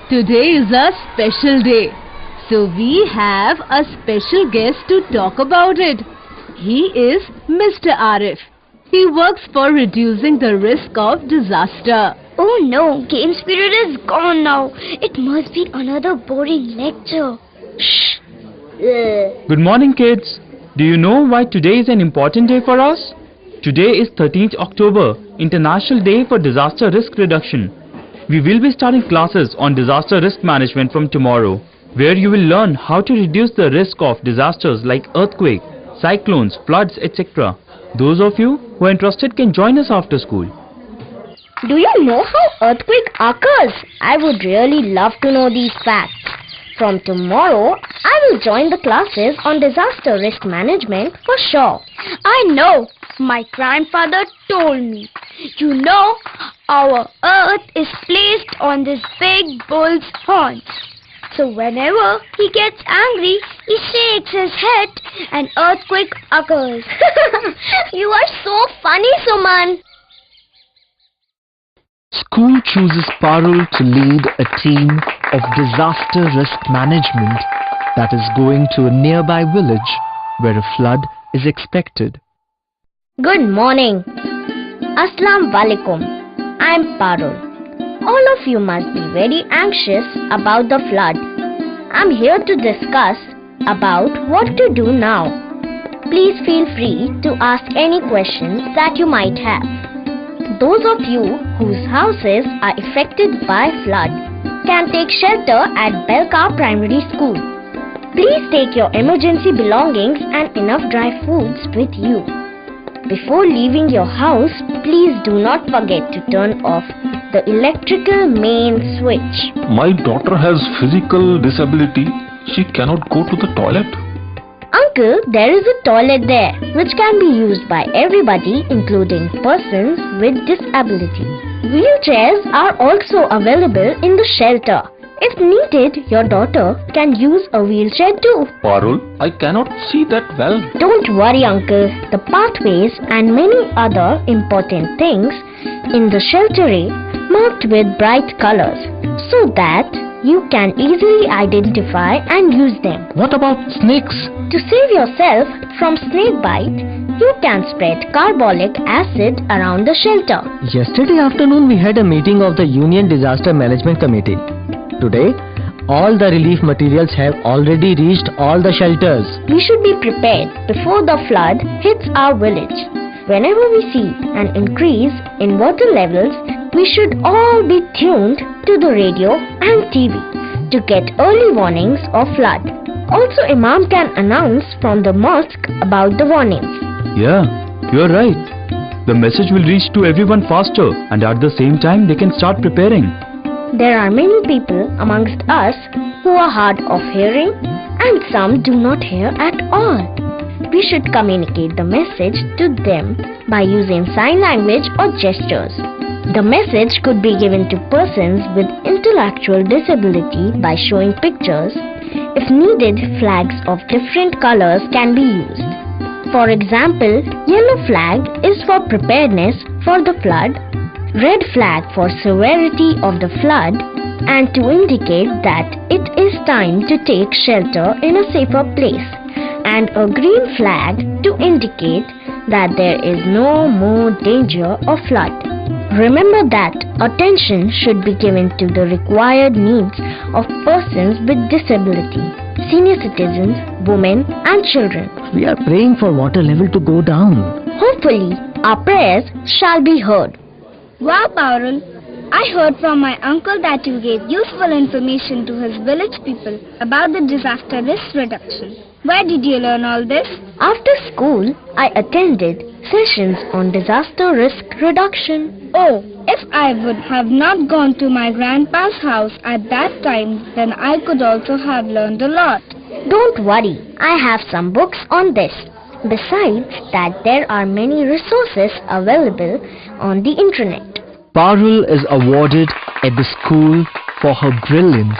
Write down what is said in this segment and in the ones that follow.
Today is a special day. So we have a special guest to talk about it. He is Mr. Arif. He works for reducing the risk of disaster. Oh no, game spirit is gone now. It must be another boring lecture. Shh. Good morning, kids. Do you know why today is an important day for us? Today is 13th October, International Day for Disaster Risk Reduction. We will be starting classes on disaster risk management from tomorrow, where you will learn how to reduce the risk of disasters like earthquake, cyclones, floods, etc. Those of you who are interested can join us after school. Do you know how earthquake occurs? I would really love to know these facts. From tomorrow, I will join the classes on disaster risk management for sure. I know. My grandfather told me. You know, our earth is placed on this big bull's horns. So whenever he gets angry, he shakes his head and earthquake occurs. You are so funny, Suman. School chooses Parul to lead a team of disaster risk management that is going to a nearby village where a flood is expected. Good morning. Assalamu alaikum. I'm Parul. All of you must be very anxious about the flood. I'm here to discuss about what to do now. Please feel free to ask any questions that you might have. Those of you whose houses are affected by flood can take shelter at Belka Primary School. Please take your emergency belongings and enough dry foods with you. Before leaving your house, please do not forget to turn off the electrical main switch. My daughter has physical disability. She cannot go to the toilet. Uncle, there is a toilet there which can be used by everybody, including persons with disability. Wheelchairs are also available in the shelter. If needed, your daughter can use a wheelchair too. Parul, I cannot see that well. Don't worry, Uncle. The pathways and many other important things in the shelter are marked with bright colors so that you can easily identify and use them. What about snakes? To save yourself from snake bite, you can spread carbolic acid around the shelter. Yesterday afternoon we had a meeting of the Union Disaster Management Committee. Today, all the relief materials have already reached all the shelters. We should be prepared before the flood hits our village. Whenever we see an increase in water levels, we should all be tuned to the radio and TV to get early warnings of flood. Also, Imam can announce from the mosque about the warnings. Yeah, you're right. The message will reach to everyone faster, and at the same time they can start preparing. There are many people amongst us who are hard of hearing and some do not hear at all. We should communicate the message to them by using sign language or gestures. The message could be given to persons with intellectual disability by showing pictures. If needed, flags of different colors can be used. For example, yellow flag is for preparedness for the flood, red flag for severity of the flood, and to indicate that it is time to take shelter in a safer place, and a green flag to indicate that there is no more danger of flood. Remember that attention should be given to the required needs of persons with disability, senior citizens, women and children. We are praying for water level to go down. Hopefully, our prayers shall be heard. Wow, Parul, I heard from my uncle that you gave useful information to his village people about the disaster risk reduction. Where did you learn all this? After school, I attended sessions on disaster risk reduction. Oh, if I would have not gone to my grandpa's house at that time, then I could also have learned a lot. Don't worry, I have some books on this. Besides that, there are many resources available on the internet. Parul is awarded at the school for her brilliance.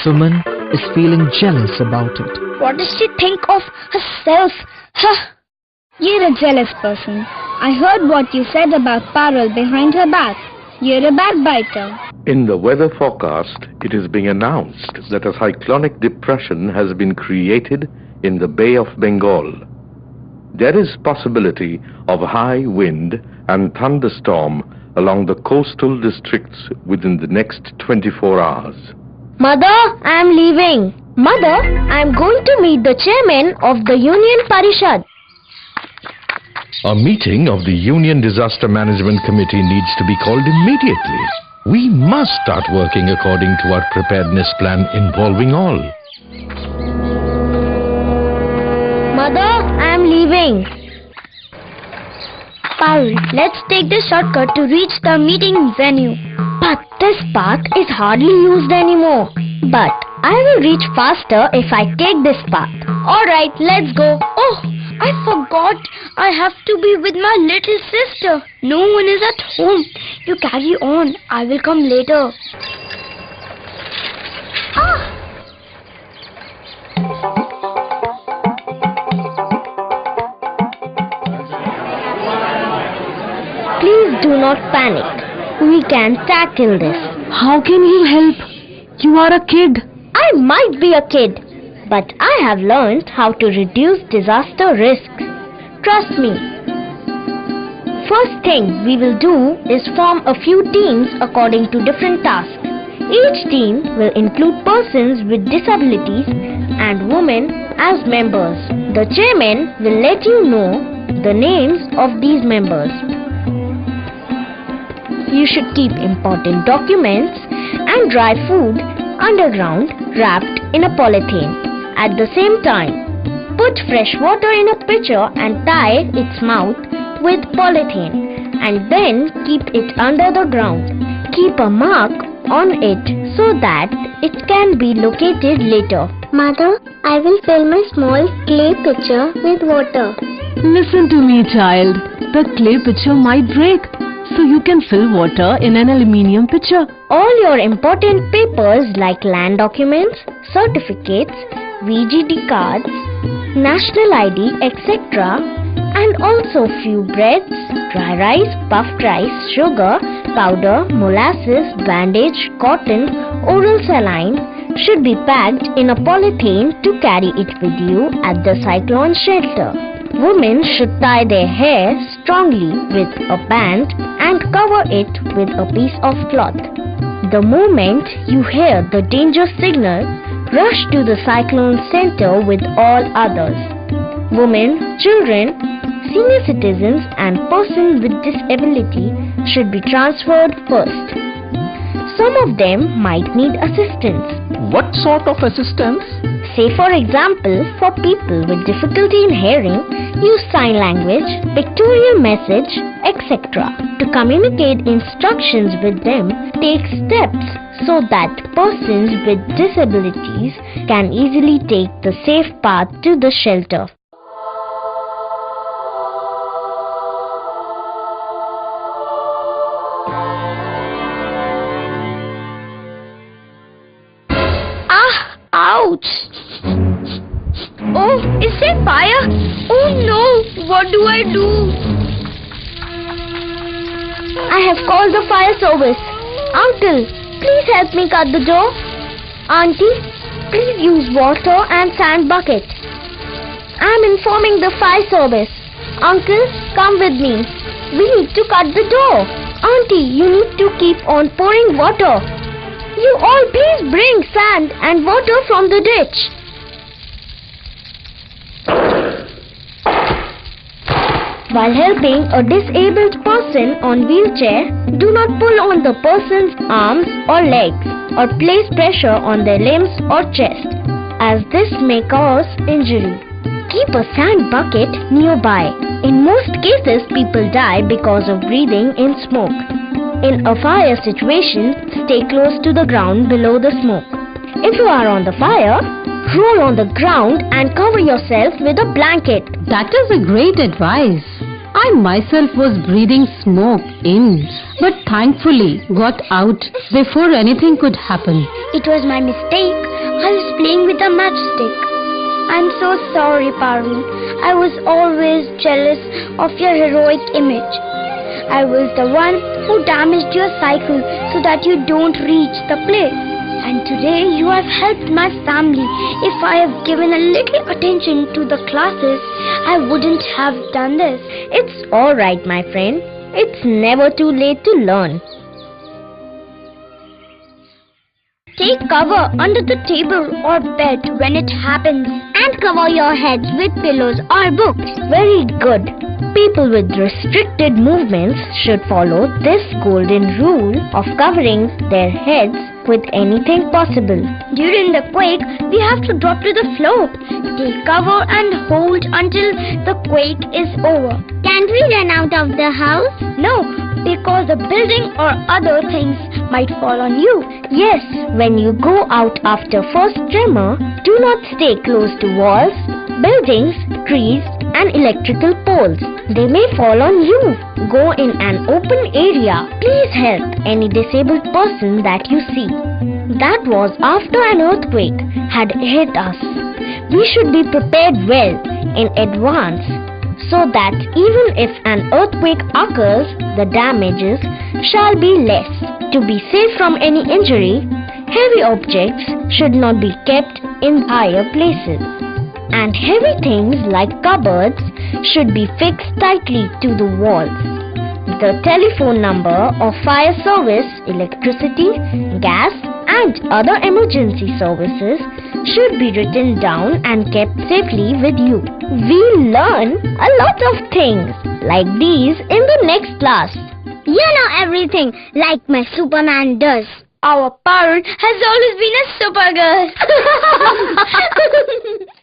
Suman is feeling jealous about it. What does she think of herself? You're a jealous person. I heard what you said about Parul behind her back. You're a backbiter. In the weather forecast, it is being announced that a cyclonic depression has been created in the Bay of Bengal. There is possibility of high wind and thunderstorm along the coastal districts within the next 24 hours. Mother, I'm leaving. Mother, I'm going to meet the chairman of the Union Parishad. A meeting of the Union Disaster Management Committee needs to be called immediately. We must start working according to our preparedness plan involving all. Mother, I'm leaving. Parul, let's take the shortcut to reach the meeting venue. But this path is hardly used anymore. But I will reach faster if I take this path. Alright, let's go. Oh, I forgot. I have to be with my little sister. No one is at home. You carry on. I will come later. Please do not panic. We can tackle this. How can you help? You are a kid. I might be a kid, but I have learned how to reduce disaster risks. Trust me. First thing we will do is form a few teams according to different tasks. Each team will include persons with disabilities and women as members. The chairman will let you know the names of these members. You should keep important documents and dry food underground wrapped in a polythene. At the same time, put fresh water in a pitcher and tie its mouth with polythene and then keep it under the ground. Keep a mark on it so that it can be located later. Mother, I will fill my small clay pitcher with water. Listen to me, child. The clay pitcher might break, so you can fill water in an aluminium pitcher. All your important papers like land documents, certificates, VGD cards, national ID, etc. and also few breads, dry rice, puffed rice, sugar, powder, molasses, bandage, cotton, oral saline should be packed in a polythene to carry it with you at the cyclone shelter. Women should tie their hair strongly with a band and cover it with a piece of cloth. The moment you hear the danger signal, rush to the cyclone center with all others. Women, children, senior citizens and persons with disability should be transferred first. Some of them might need assistance. What sort of assistance? Say for example, for people with difficulty in hearing, use sign language, pictorial message, etc. To communicate instructions with them, take steps so that persons with disabilities can easily take the safe path to the shelter. Ouch! Oh, is there fire? Oh no, what do I do? I have called the fire service. Uncle, please help me cut the door. Auntie, please use water and sand bucket. I'm informing the fire service. Uncle, come with me. We need to cut the door. Auntie, you need to keep on pouring water. You all please bring sand and water from the ditch. While helping a disabled person on wheelchair, do not pull on the person's arms or legs or place pressure on their limbs or chest, as this may cause injury. Keep a sand bucket nearby. In most cases, people die because of breathing in smoke. In a fire situation, stay close to the ground below the smoke. If you are on the fire, roll on the ground and cover yourself with a blanket. That is a great advice. I myself was breathing smoke in, but thankfully got out before anything could happen. It was my mistake. I was playing with a matchstick. I'm so sorry, Parul. I was always jealous of your heroic image. I was the one who damaged your cycle so that you don't reach the place. And today you have helped my family. If I have given a little attention to the classes, I wouldn't have done this. It's alright, my friend. It's never too late to learn. Take cover under the table or bed when it happens. And cover your heads with pillows or books. Very good. People with restricted movements should follow this golden rule of covering their heads with anything possible. During the quake, we have to drop to the floor. Take cover and hold until the quake is over. Can't we run out of the house? No, because the building or other things might fall on you. Yes, when you go out after first tremor, do not stay close to walls, buildings, trees and electrical poles. They may fall on you. Go in an open area. Please help any disabled person that you see. That was after an earthquake had hit us. We should be prepared well in advance so that even if an earthquake occurs, the damages shall be less. To be safe from any injury, heavy objects should not be kept in higher places. And heavy things like cupboards should be fixed tightly to the walls. The telephone number of fire service, electricity, gas and other emergency services should be written down and kept safely with you. We'll learn a lot of things like these in the next class. You know everything like my Superman does. Our Parul has always been a super girl.